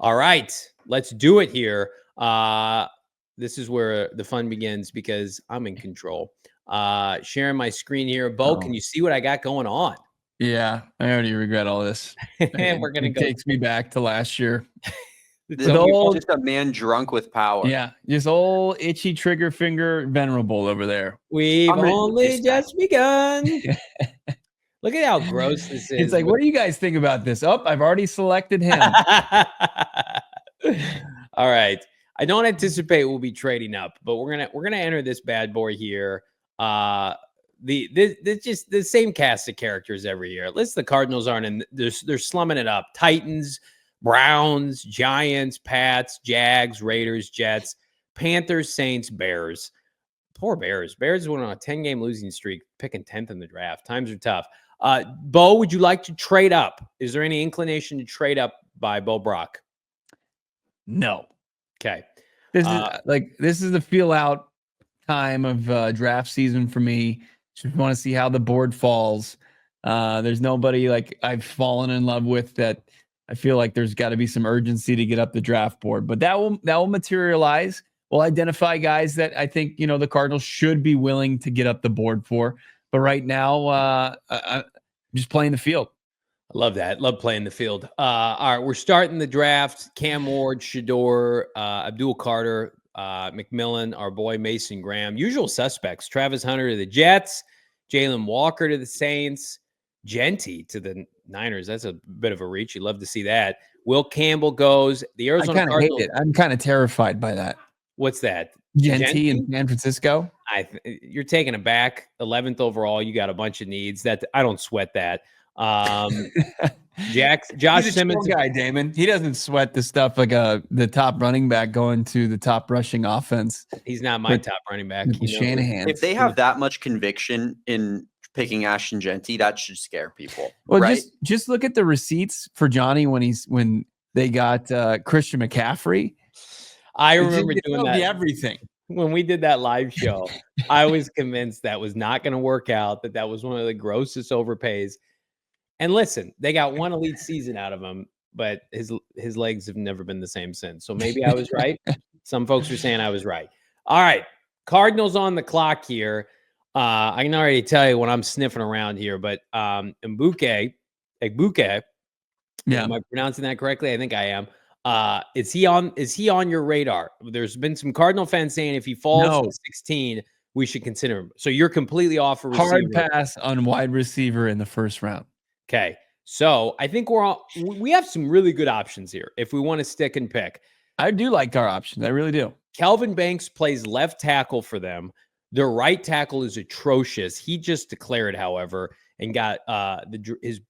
All right, let's do it here. This is where the fun begins because I'm in control. Sharing my screen here. Bo, can you see what I got going on? Yeah, I already regret all this. And we're gonna it takes me back to last year. Just a man drunk with power. Yeah, just old itchy trigger finger venerable over there. We've only just begun. Look at how gross this is. It's like, what do you guys think about this? Oh, I've already selected him. All right. I don't anticipate we'll be trading up, but we're gonna enter this bad boy here. Just the same cast of characters every year. At least the Cardinals aren't in. They're slumming it up. Titans, Browns, Giants, Pats, Jags, Raiders, Jets, Panthers, Saints, Bears. Poor Bears. Bears went on a 10-game losing streak, picking 10th in the draft. Times are tough. Bo, would you like to trade up? Is there any inclination to trade up by Bo Brock? No. Okay. This is the feel out time of draft season for me. Just want to see how the board falls. There's nobody like I've fallen in love with that I feel like there's got to be some urgency to get up the draft board, but that will materialize. We'll identify guys that I think, the Cardinals should be willing to get up the board for. But right now, I'm just playing the field. I love that. Love playing the field. All right, we're starting the draft. Cam Ward, Shador, Abdul Carter, McMillan, our boy Mason Graham. Usual suspects. Travis Hunter to the Jets. Jalen Walker to the Saints. Genty to the Niners. That's a bit of a reach. You'd love to see that. Will Campbell goes. The Arizona Cardinals. Hate it. I'm kind of terrified by that. What's that? Genty in San Francisco? You're taking it back. 11th overall. You got a bunch of needs. That I don't sweat that. Josh Simmons guy, Damon. He doesn't sweat the stuff like the top running back going to the top rushing offense. He's not my top running back. Shanahan. If they have that much conviction in picking Ashton Genty, that should scare people. Well, right? just look at the receipts for Johnny when they got Christian McCaffrey. I remember doing that. Everything. When we did that live show, I was convinced that was not going to work out, that was one of the grossest overpays. And listen, they got one elite season out of him, but his legs have never been the same since. So maybe I was right. Some folks are saying I was right. All right. Cardinals on the clock here. I can already tell you when I'm sniffing around here, but Egbuke, yeah, am I pronouncing that correctly? I think I am. Is he on your radar? There's been some Cardinal fans saying if he falls to 16, we should consider him. So you're completely off for receiver. Hard pass on wide receiver in the first round. Okay. So I think we have some really good options here if we want to stick and pick. I do like our options. I really do. Kelvin Banks plays left tackle for them. Their right tackle is atrocious. He just declared, however, and got his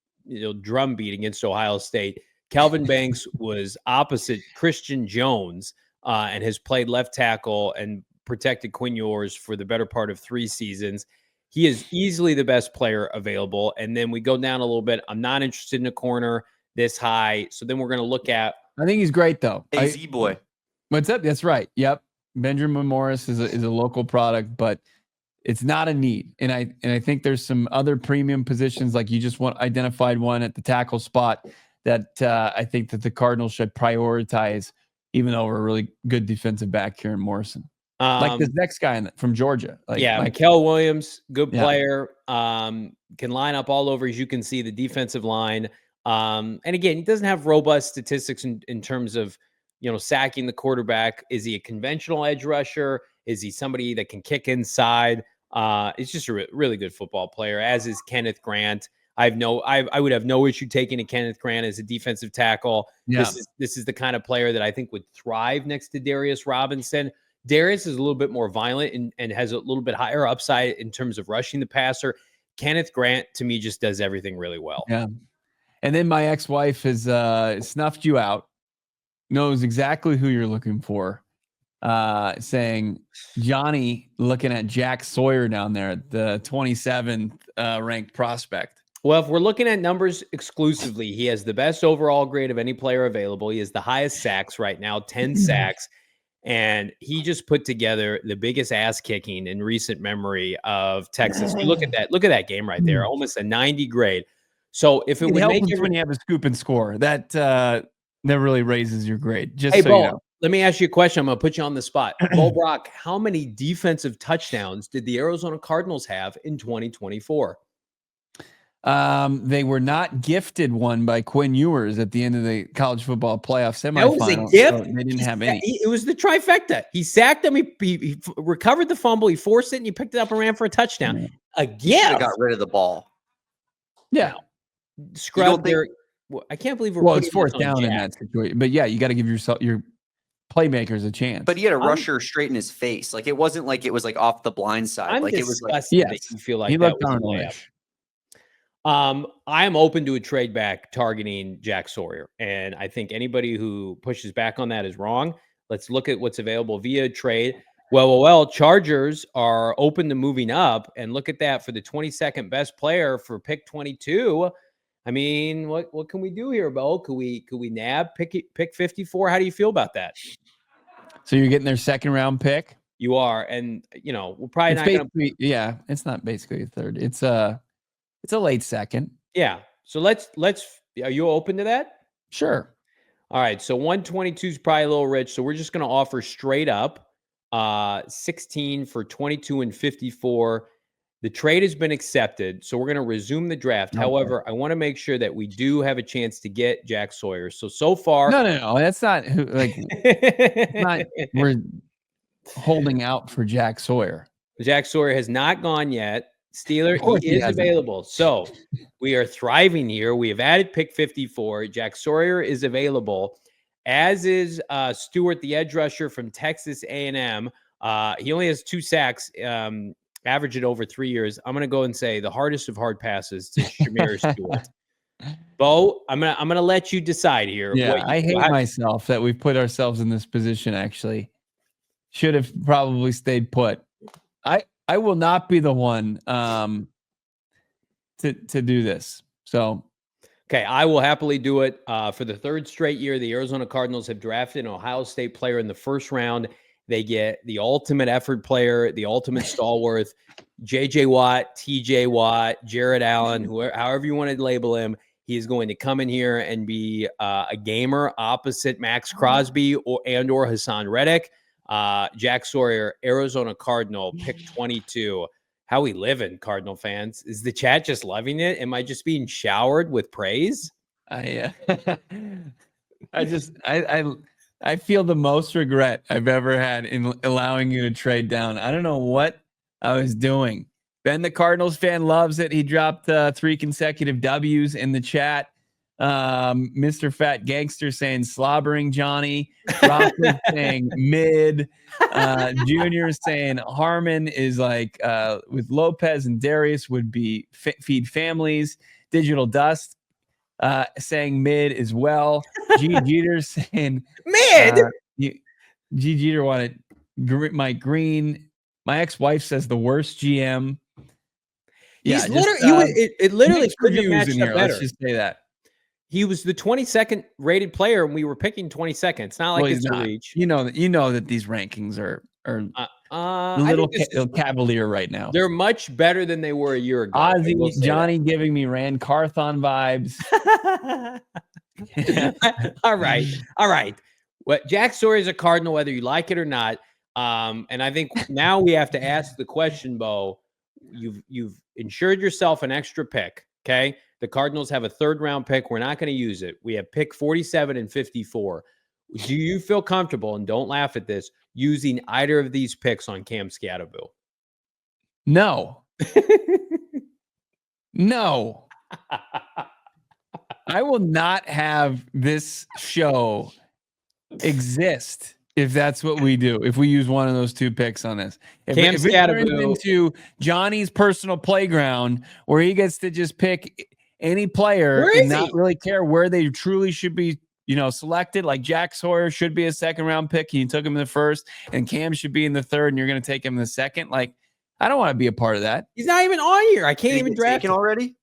drum beat against Ohio State. Kelvin Banks was opposite Christian Jones and has played left tackle and protected Quinn Ewers for the better part of 3 seasons. He is easily the best player available. And then we go down a little bit. I'm not interested in a corner this high. So then we're going to look at. I think he's great, though. AZ boy. What's up? That's right. Yep. Benjamin Morris is a local product, but it's not a need. And I think there's some other premium positions, like you just identified one at the tackle spot that I think that the Cardinals should prioritize, even though we're a really good defensive back here in Morrison. Like this next guy from Georgia. Mikael Williams, good player, can line up all over, as you can see, the defensive line. And again, he doesn't have robust statistics in terms of, sacking the quarterback. Is he a conventional edge rusher? Is he somebody that can kick inside? It's just a really good football player, as is Kenneth Grant. I would have no issue taking a Kenneth Grant as a defensive tackle. Yeah. This is the kind of player that I think would thrive next to Darius Robinson. Darius is a little bit more violent and has a little bit higher upside in terms of rushing the passer. Kenneth Grant, to me, just does everything really well. Yeah. And then my ex-wife has snuffed you out, knows exactly who you're looking for, saying, Johnny looking at Jack Sawyer down there, the 27th ranked prospect. Well, if we're looking at numbers exclusively, he has the best overall grade of any player available. He has the highest sacks right now, 10 sacks. And he just put together the biggest ass kicking in recent memory of Texas. Look at that game right there, almost a 90 grade. So if it would help make when you have a scoop and score, that that really raises your grade. Just Hey, so you Bo, know. let me ask you a question. I'm going to put you on the spot. Bo Brock, how many defensive touchdowns did the Arizona Cardinals have in 2024? They were not gifted one by Quinn Ewers at the end of the college football playoff That was a semifinal. gift. So they didn't have any. It was the trifecta. He sacked him. He recovered the fumble. He forced it, and he picked it up and ran for a touchdown. A He should have gift. got rid of the ball. Yeah. Scrub their. I can't believe we're it's putting fourth this on down in Jack. that situation. But yeah, you got to give your playmakers a chance. But he had a rusher straight in his face. Like it wasn't like it was like off the blind side. I'm like it was like that you feel like he that looked was a Darnold-ish. layup. I am open to a trade back targeting Jack Sawyer, and I think anybody who pushes back on that is wrong. Let's look at what's available via trade. Well, Chargers are open to moving up, and look at that for the 22nd best player for pick 22. I mean, what can we do here, Bo? Could we nab pick 54? How do you feel about that? So you're getting their second round pick? You are, and we're probably it's not going to. Yeah, it's not basically a third. It's a late second. Yeah. So let's. Are you open to that? Sure. All right. So 122 is probably a little rich. So we're just going to offer straight up 16 for 22 and 54. The trade has been accepted. So we're going to resume the draft. Okay. However, I want to make sure that we do have a chance to get Jack Sawyer. So far. No. That's not like we're holding out for Jack Sawyer. Jack Sawyer has not gone yet. Steeler, he is available. So we are thriving here. We have added pick 54. Jack Sawyer is available, as is Stewart, the edge rusher from Texas A&M. He only has 2 sacks, average it over 3 years. I'm going to go and say the hardest of hard passes to Shamir Stewart. Bo, I'm gonna let you decide here. Yeah, I hate myself that we've put ourselves in this position. Actually, should have probably stayed put. I will not be the one to do this. So, okay, I will happily do it. For the 3rd straight year, the Arizona Cardinals have drafted an Ohio State player in the 1st round. They get the ultimate effort player, the ultimate stalwart, J.J. Watt, T.J. Watt, Jared Allen, however you want to label him. He is going to come in here and be a gamer opposite Max Crosby or Hassan Reddick. Jack Sawyer, Arizona Cardinal, pick 22. How we living, Cardinal fans? Is the chat just loving it? Am I just being showered with praise? I feel the most regret I've ever had in allowing you to trade down. I don't know what I was doing. Ben, the Cardinals fan, loves it. He dropped 3 consecutive W's in the chat. Mr. Fat Gangster saying slobbering Johnny. Rockford saying mid. Junior saying Harmon is like with Lopez and Darius would be feed families. Digital Dust saying mid as well. G Jeter saying mid. G Jeter wanted Mike Green. My ex-wife says the worst GM. Yeah, it literally couldn't have matched up better. Let's just say that. He was the 22nd rated player, and we were picking 22nd. It's not like it's a reach. You know that these rankings are a little cavalier right now. They're much better than they were a year ago. Ozzy, Johnny giving me Rand Carthon vibes. All right. Well, Jack Sawyer is a Cardinal, whether you like it or not. And I think now we have to ask the question, Bo. You've insured yourself an extra pick. Okay. The Cardinals have a 3rd round pick. We're not going to use it. We have pick 47 and 54. Do you feel comfortable, and don't laugh at this, using either of these picks on Cam Scatterville? No. No. I will not have this show exist if that's what we do. If we use one of those 2 picks on this. If it turns into Johnny's personal playground where he gets to just pick any player and not really care where they truly should be, selected, like Jack Sawyer should be a 2nd round pick. You took him in the 1st, and Cam should be in the 3rd, and you're going to take him in the 2nd. Like, I don't want to be a part of that. He's not even on here. I can't even draft him already.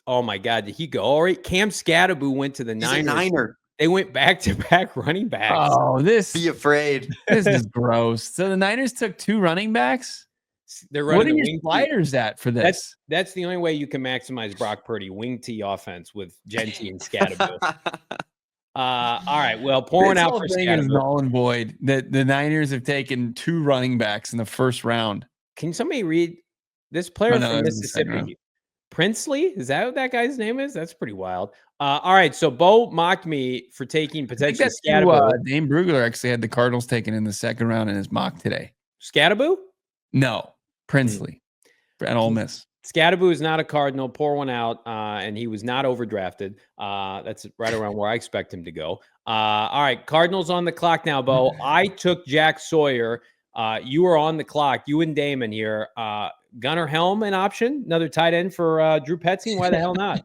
Oh my God, did he go already? Cam Scattervoo went to the Niners. Niner. They went back-to-back running backs. Oh, be afraid. This is gross. So the Niners took 2 running backs. They're running. What are your sliders at for this? That's the only way you can maximize Brock Purdy wing tee offense with Genty and Scatterville. All right. Well, pouring This out whole for thing is Scatterbo. null and void. That the Niners have taken 2 running backs in the first round. Can somebody read this Oh, player no, from that was the second round. Mississippi? Princely? Is that what that guy's name is? That's pretty wild. All right. So Bo mocked me for taking I think potentially that's who Scatterbo. Dane Brugler actually had the Cardinals taken in the second round in his mock today. Scatterbo? No, Princely at Ole Miss. Scatterbo is not a Cardinal. Pour one out, and he was not overdrafted. That's right around where I expect him to go. All right, Cardinals on the clock now, Bo. I took Jack Sawyer. You are on the clock. You and Damon here. Gunnar Helm, an option. Another tight end for Drew Petzing. Why the hell not?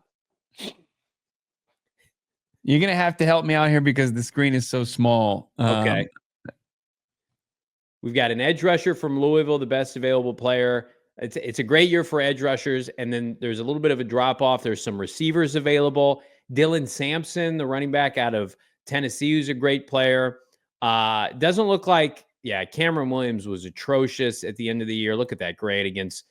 You're going to have to help me out here because the screen is so small. Okay. We've got an edge rusher from Louisville, the best available player. It's a great year for edge rushers, and then there's a little bit of a drop-off. There's some receivers available. Dylan Sampson, the running back out of Tennessee, who's a great player. Doesn't look like, Cameron Williams was atrocious at the end of the year. Look at that grade against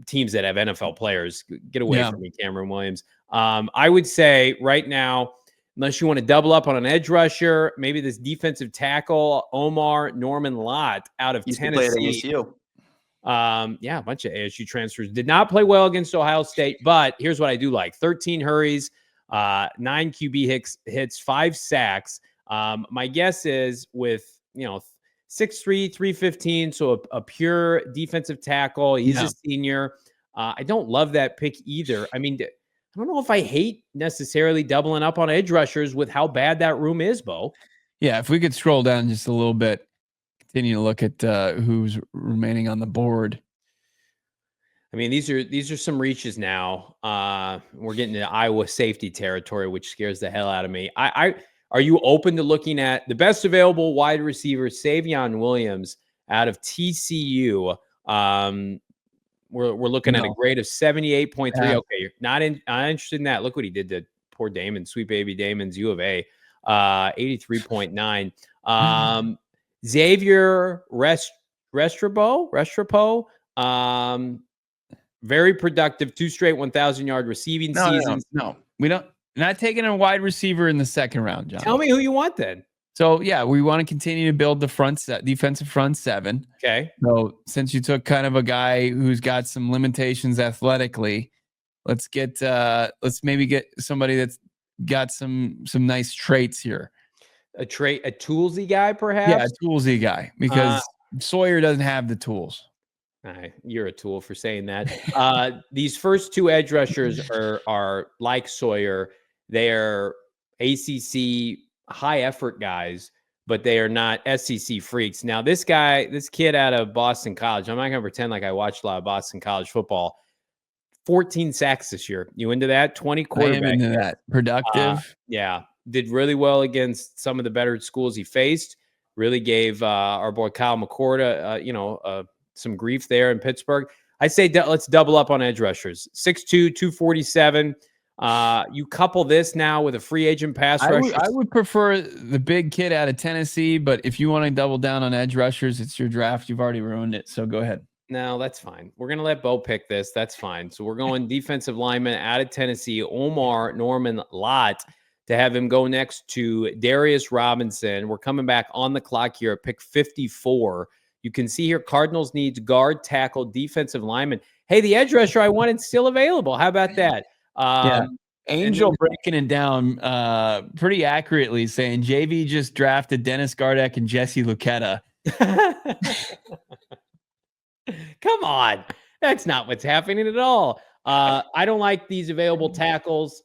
teams that have NFL players. Get away from me, Cameron Williams. I would say right now, unless you want to double up on an edge rusher, maybe this defensive tackle, Omar Norman Lott out of Tennessee. A bunch of ASU transfers. Did not play well against Ohio State, but here's what I do like. 13 hurries, 9 QB hits, 5 sacks. My guess is with, 6'3", 315, so a pure defensive tackle. He's a senior. I don't love that pick either. I mean, I don't know if I hate necessarily doubling up on edge rushers with how bad that room is, Bo. Yeah, if we could scroll down just a little bit, continue to look at who's remaining on the board. I mean, these are some reaches now. We're getting into Iowa safety territory, which scares the hell out of me. Are you open to looking at the best available wide receiver, Savion Williams out of TCU? We're looking at a grade of 78.3. Okay, you're not interested in that. Look what he did to poor Damon, sweet baby Damon's U of A, 83.9. Xavier Restrepo, very productive, 2 straight 1,000-yard receiving seasons. No, we don't. Not taking a wide receiver in the second round, John. Tell me who you want then. So, we want to continue to build the defensive front 7. Okay. So, since you took kind of a guy who's got some limitations athletically, let's maybe get somebody that's got some nice traits here. A toolsy guy, perhaps? Yeah, a toolsy guy, because Sawyer doesn't have the tools. You're a tool for saying that. These first 2 edge rushers are like Sawyer. They're ACC high effort guys, but they are not SEC freaks. Now, this kid out of Boston College, I'm not going to pretend like I watched a lot of Boston College football. 14 sacks this year. You into that? 20 quarterback. I am into that. Productive. Did really well against some of the better schools he faced. Really gave our boy Kyle McCord, some grief there in Pittsburgh. I say let's double up on edge rushers. 6'2", 247. You couple this now with a free agent pass rusher. I would prefer the big kid out of Tennessee, but if you want to double down on edge rushers, it's your draft. You've already ruined it, so go ahead. No, that's fine. We're going to let Bo pick this. That's fine. So we're going defensive lineman out of Tennessee, Omar Norman Lott, to have him go next to Darius Robinson. We're coming back on the clock here at pick 54. You can see here Cardinals needs guard, tackle, defensive lineman. Hey, the edge rusher I wanted still available. How about that? Angel breaking it down pretty accurately, saying JV just drafted Dennis Gardeck and Jesse Lucchetta. Come on. That's not what's happening at all. I don't like these available tackles.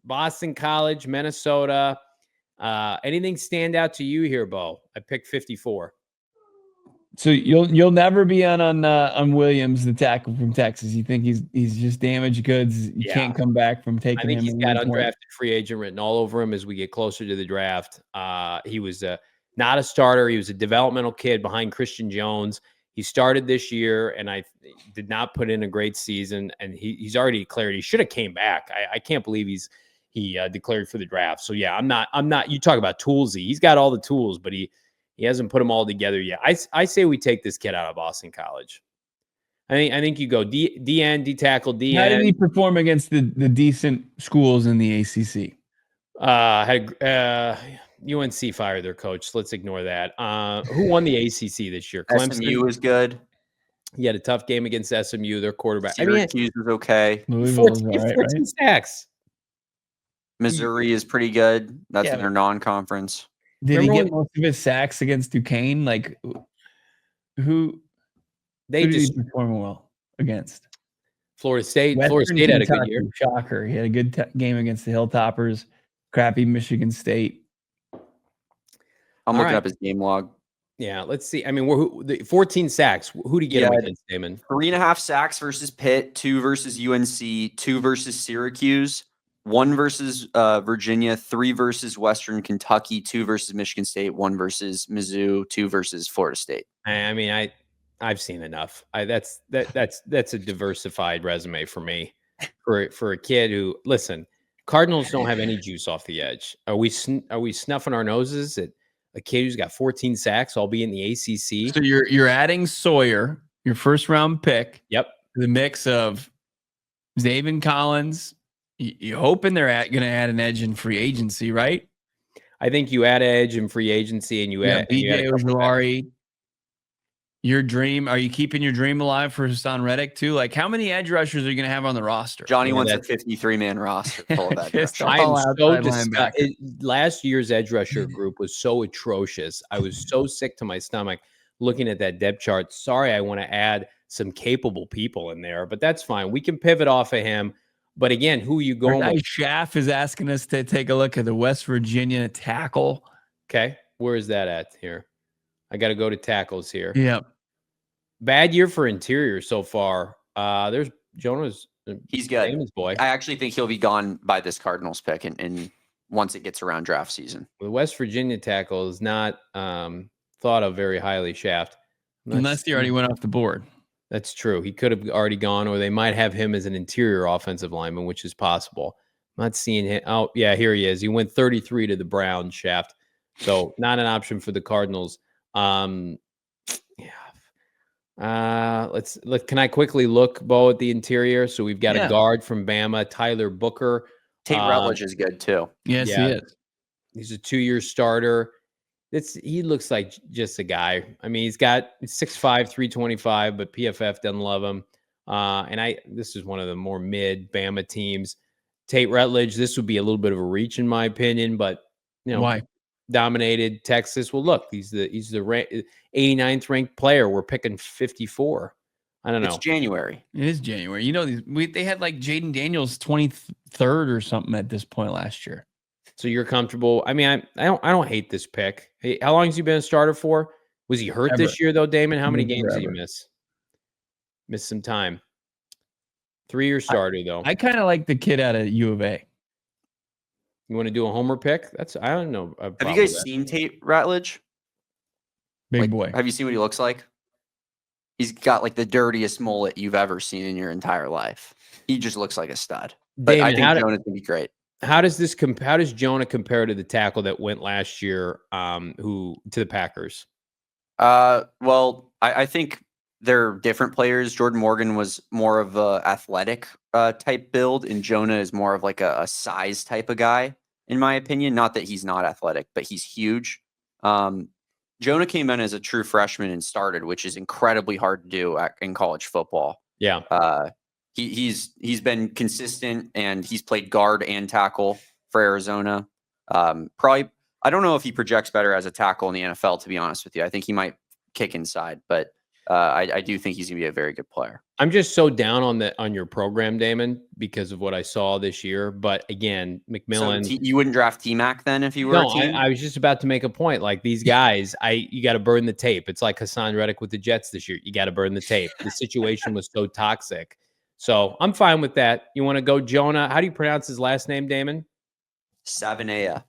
Boston College, Minnesota. Anything stand out to you here, Bo? I picked 54. So you'll never be on Williams, the tackle from Texas. You think he's just damaged goods. You can't come back from taking him. I think he's got undrafted free agent written all over him as we get closer to the draft. He was not a starter. He was a developmental kid behind Christian Jones. He started this year, and I did not put in a great season. And he's already declared he should have came back. I can't believe he declared for the draft. So yeah, I'm not. You talk about toolsy. He's got all the tools, but he hasn't put them all together yet. I say we take this kid out of Boston College. I think you go D-end, D-tackle, D-end. How did he perform against the decent schools in the ACC? Had UNC fired their coach. So let's ignore that. Who won the ACC this year? Clemson. SMU was good. He had a tough game against SMU, their quarterback. Syracuse was okay. Louisville was all right, 14 sacks. Missouri is pretty good. That's in Yeah. their non-conference. Did he Remember get most of his sacks against Duquesne? Like, who did he perform well against? Florida State. Western Florida State had a good Kentucky, year. Shocker. He had a good game against the Hilltoppers. Crappy Michigan State. I'm looking up his game log. Yeah, let's see. I mean, the 14 sacks. Who did he get him against, Damon? 3.5 sacks versus Pitt, 2 versus UNC, 2 versus Syracuse, 1 versus Virginia, 3 versus Western Kentucky, 2 versus Michigan State, 1 versus Mizzou, 2 versus Florida State. I mean, I've seen enough. That's a diversified resume for me. For a kid who, listen, Cardinals don't have any juice off the edge. Are we snuffing our noses at a kid who's got 14 sacks, albeit in the ACC? So you're adding Sawyer, your first round pick. Yep. The mix of Zaven Collins. You're hoping they're going to add an edge in free agency, right? I think you add edge in free agency, and you add BJ Ojulari. Your dream? Are you keeping your dream alive for Hassan Reddick too? Like, how many edge rushers are you going to have on the roster? Johnny wants a 53-man roster full of edge rushers. I'm so disgusted. Last year's edge rusher group was so atrocious. I was so sick to my stomach looking at that depth chart. Sorry, I want to add some capable people in there, but that's fine. We can pivot off of him. But again, who are you going with? Schaff is asking us to take a look at the West Virginia tackle. Okay, where is that at here? I got to go to tackles here. Yep. Bad year for interior so far. There's Jonah's. He's good. Famous boy. I actually think he'll be gone by this Cardinals pick, and once it gets around draft season. The West Virginia tackle is not thought of very highly, Shaft. Unless he already went off the board. That's true. He could have already gone, or they might have him as an interior offensive lineman, which is possible. I'm not seeing him. Oh, yeah, here he is. He went 33 to the Browns, Shaft. So not an option for the Cardinals. Can I quickly look, Bo, at the interior? So we've got a guard from Bama, Tyler Booker. Tate Rutledge is good too. Yes, he is. He's a 2-year starter. He looks like just a guy. I mean, he's 6'5", 325, but PFF doesn't love him. This is one of the more mid Bama teams. Tate Rutledge, this would be a little bit of a reach in my opinion, but why? Dominated Texas. Well, look, he's the 89th ranked player. We're picking 54. I don't know. It's January. It is January. They had like Jaden Daniels 23rd or something at this point last year. So you're comfortable. I mean, I don't hate this pick. Hey, how long has he been a starter for? Was he hurt this year though, Damon? How many games did he miss? Missed some time. 3-year starter though. I kind of like the kid out of U of A. You want to do a homer pick? I don't know. Have you guys seen Tate Rutledge? Big boy. Have you seen what he looks like? He's got like the dirtiest mullet you've ever seen in your entire life. He just looks like a stud. But Damon, I think Jonah's gonna be great. How does Jonah compare to the tackle that went last year to the Packers? Well, I think they're different players. Jordan Morgan was more of a athletic type build, and Jonah is more of like a size type of guy, in my opinion. Not that he's not athletic, but he's huge. Jonah came in as a true freshman and started, which is incredibly hard to do in college football. Yeah. He's been consistent, and he's played guard and tackle for Arizona. Probably, I don't know if he projects better as a tackle in the NFL, to be honest with you. I think he might kick inside, but I do think he's gonna be a very good player. I'm just so down on your program, Damon, because of what I saw this year. But again, McMillan, so you wouldn't draft T-Mac then if you were a team? I was just about to make a point. Like these guys, you got to burn the tape. It's like Hassan Reddick with the Jets this year. You got to burn the tape. The situation was so toxic. So I'm fine with that. You want to go Jonah? How do you pronounce his last name, Damon? Savanea.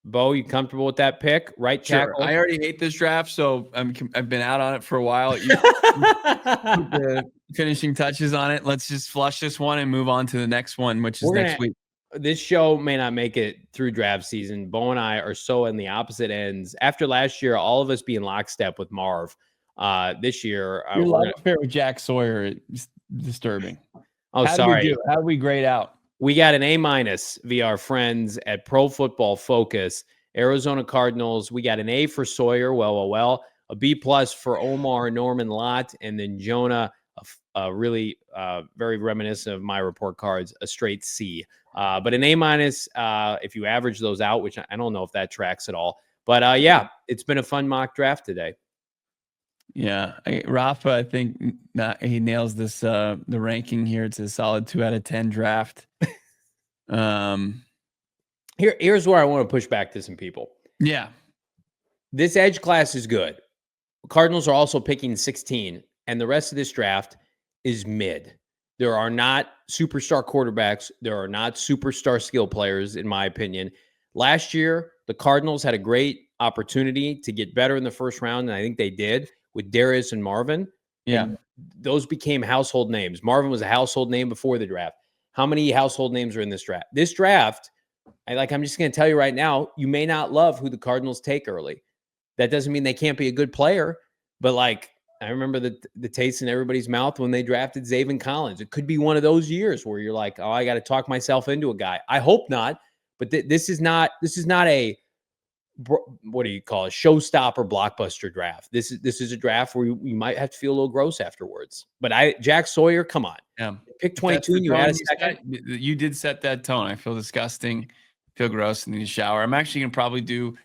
Bo, you comfortable with that pick? Right tackle? Sure. I already hate this draft, so I've been out on it for a while. You put the finishing touches on it. Let's just flush this one and move on to the next one, which is next week. This show may not make it through draft season. Bo and I are so in the opposite ends. After last year, all of us being lockstep with Marv. This year, your love affair with Jack Sawyer is disturbing. Oh, sorry. How do we grade out? We got an A- via our friends at Pro Football Focus. Arizona Cardinals, we got an A for Sawyer, well. A B+ for Omar Norman Lott, and then Jonah, really very reminiscent of my report cards, a straight C. But an A- if you average those out, which I don't know if that tracks at all. But yeah, it's been a fun mock draft today. Yeah, Rafa, I think he nails this the ranking here. It's a solid 2 out of 10 draft. Here's where I want to push back to some people. Yeah. This edge class is good. Cardinals are also picking 16, and the rest of this draft is mid. There are not superstar quarterbacks. There are not superstar skill players, in my opinion. Last year, the Cardinals had a great opportunity to get better in the first round, and I think they did with Darius and Marvin. Yeah. And those became household names. Marvin was a household name before the draft. How many household names are in this draft? This draft, I'm just going to tell you right now, you may not love who the Cardinals take early. That doesn't mean they can't be a good player, but I remember the taste in everybody's mouth when they drafted Zaven Collins. It could be one of those years where you're like, oh, I got to talk myself into a guy. I hope not, but this is not a, what do you call it, showstopper blockbuster draft. This is a draft where you might have to feel a little gross afterwards. But Jack Sawyer, come on. Yeah. Pick 22 and you had a second. You did set that tone. I feel disgusting, feel gross, and need a shower. I'm actually going to probably do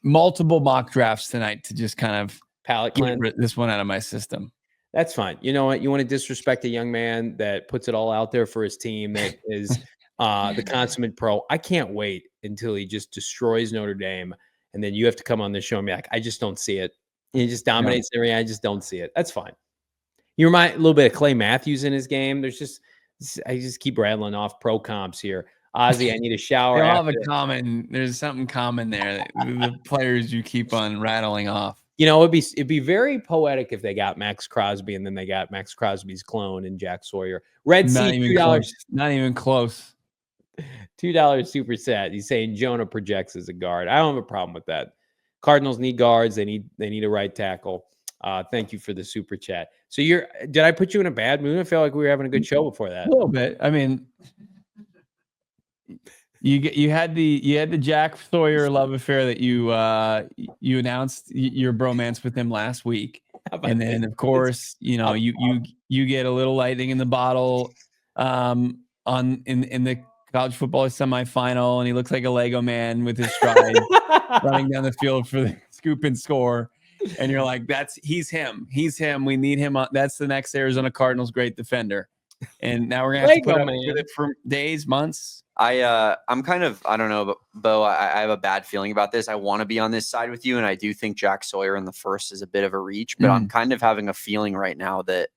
multiple mock drafts tonight to just kind of palate cleanse this one out of my system. That's fine. You know what? You want to disrespect a young man that puts it all out there for his team, that is the consummate pro. I can't wait until he just destroys Notre Dame, and then you have to come on this show and be like, I just don't see it. He just dominates everything. I just don't see it. That's fine. You remind a little bit of Clay Matthews in his game. I just keep rattling off pro comps here. Ozzy, I need a shower. They all have a common. There's something common there. The players you keep on rattling off. You know, it'd be very poetic if they got Max Crosby and then they got Max Crosby's clone and Jack Sawyer. Red Sea, $2. Not even close. $2 super set. He's saying Jonah projects as a guard. I don't have a problem with that. Cardinals need guards. They need a right tackle. Thank you for the super chat. So did I put you in a bad mood? I feel like we were having a good show before that. A little bit. I mean, you had the Jack Sawyer love affair that you announced your bromance with him last week, and then of course you get a little lightning in the bottle in the college football semifinal, and he looks like a Lego man with his stride running down the field for the scoop and score, and you're like, he's him. We need him. That's the next Arizona Cardinals great defender, and now we're gonna have to put up with it for days, months. I'm kind of, I don't know, but Bo, I have a bad feeling about this. I want to be on this side with you, and I do think Jack Sawyer in the first is a bit of a reach, but I'm kind of having a feeling right now that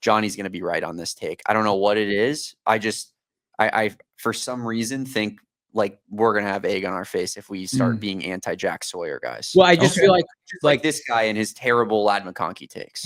Johnny's going to be right on this take. I don't know what it is. I for some reason think like we're going to have egg on our face if we start being anti-Jack Sawyer guys. Well, I just feel like this guy and his terrible Lad McConkey takes.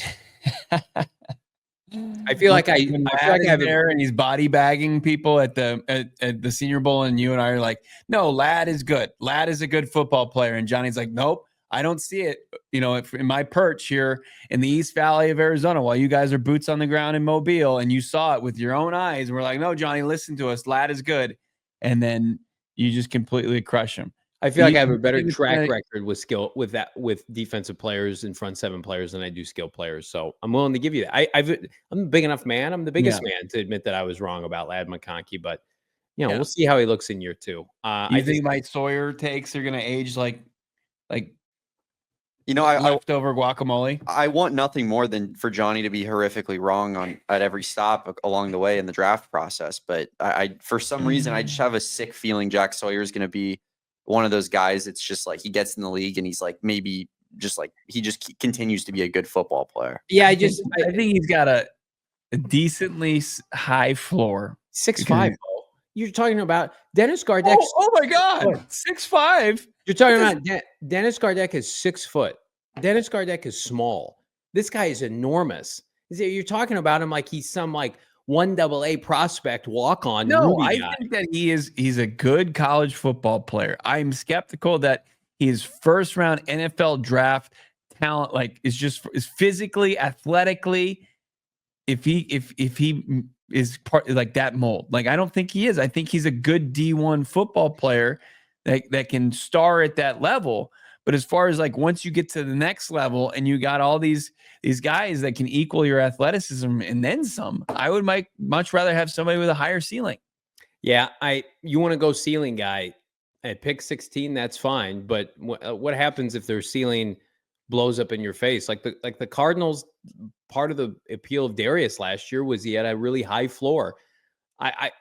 I feel like I feel like I have there, and he's body bagging people at the Senior Bowl, and you and I are like, no, Lad is good. Lad is a good football player, and Johnny's like, nope, I don't see it. You know, in my perch here in the East Valley of Arizona, while you guys are boots on the ground in Mobile, and you saw it with your own eyes, and we're like, no, Johnny, listen to us. Lad is good, and then you just completely crush him. I feel like I have a better track record with defensive players and front seven players than I do skill players. So I'm willing to give you that. I'm a big enough man. I'm the biggest man to admit that I was wrong about Lad McConkey, but we'll see how he looks in year two. I think my Sawyer takes are going to age like leftover guacamole. I want nothing more than for Johnny to be horrifically wrong at every stop along the way in the draft process. But I for some reason, I just have a sick feeling Jack Sawyer is going to be one of those guys. It's just like he gets in the league and he's like maybe just like he just continues to be a good football player. Yeah, I think he's got a decently high floor. 6'5". You're talking about Dennis Gardeck. Oh my God, 6'5". You're talking about Dennis Gardeck is 6 foot. Dennis Gardeck is small. This guy is enormous. You're talking about him like he's some like 1AA prospect walk-on. No, I think that he's a good college football player. I'm skeptical that his first round NFL draft talent is physically, athletically. If he is part like that mold. Like, I don't think he is. I think he's a good D1 football player that can star at that level. But as far as like once you get to the next level and you got all these guys that can equal your athleticism and then some, I would much rather have somebody with a higher ceiling. Yeah, you want to go ceiling guy at pick 16, that's fine. But what happens if their ceiling blows up in your face? Like the Cardinals, part of the appeal of Darius last year was he had a really high floor.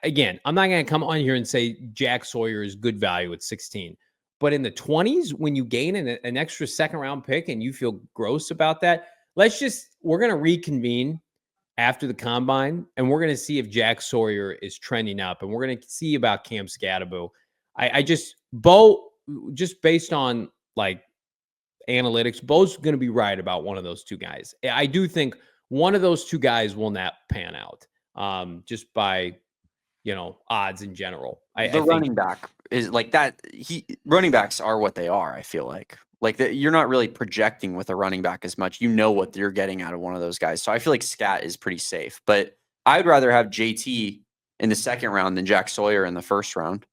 Again, I'm not going to come on here and say Jack Sawyer is good value at 16. But in the 20s, when you gain an extra second round pick and you feel gross about that, we're going to reconvene after the combine, and we're going to see if Jack Sawyer is trending up, and we're going to see about Cam Scatterbo. Bo, just based on like analytics, Bo's going to be right about one of those two guys. I do think one of those two guys will not pan out, just by odds in general. I think running back is like that. Running backs are what they are. I feel like you're not really projecting with a running back as much. You know what you're getting out of one of those guys. So I feel like Scat is pretty safe. But I'd rather have JT in the second round than Jack Sawyer in the first round.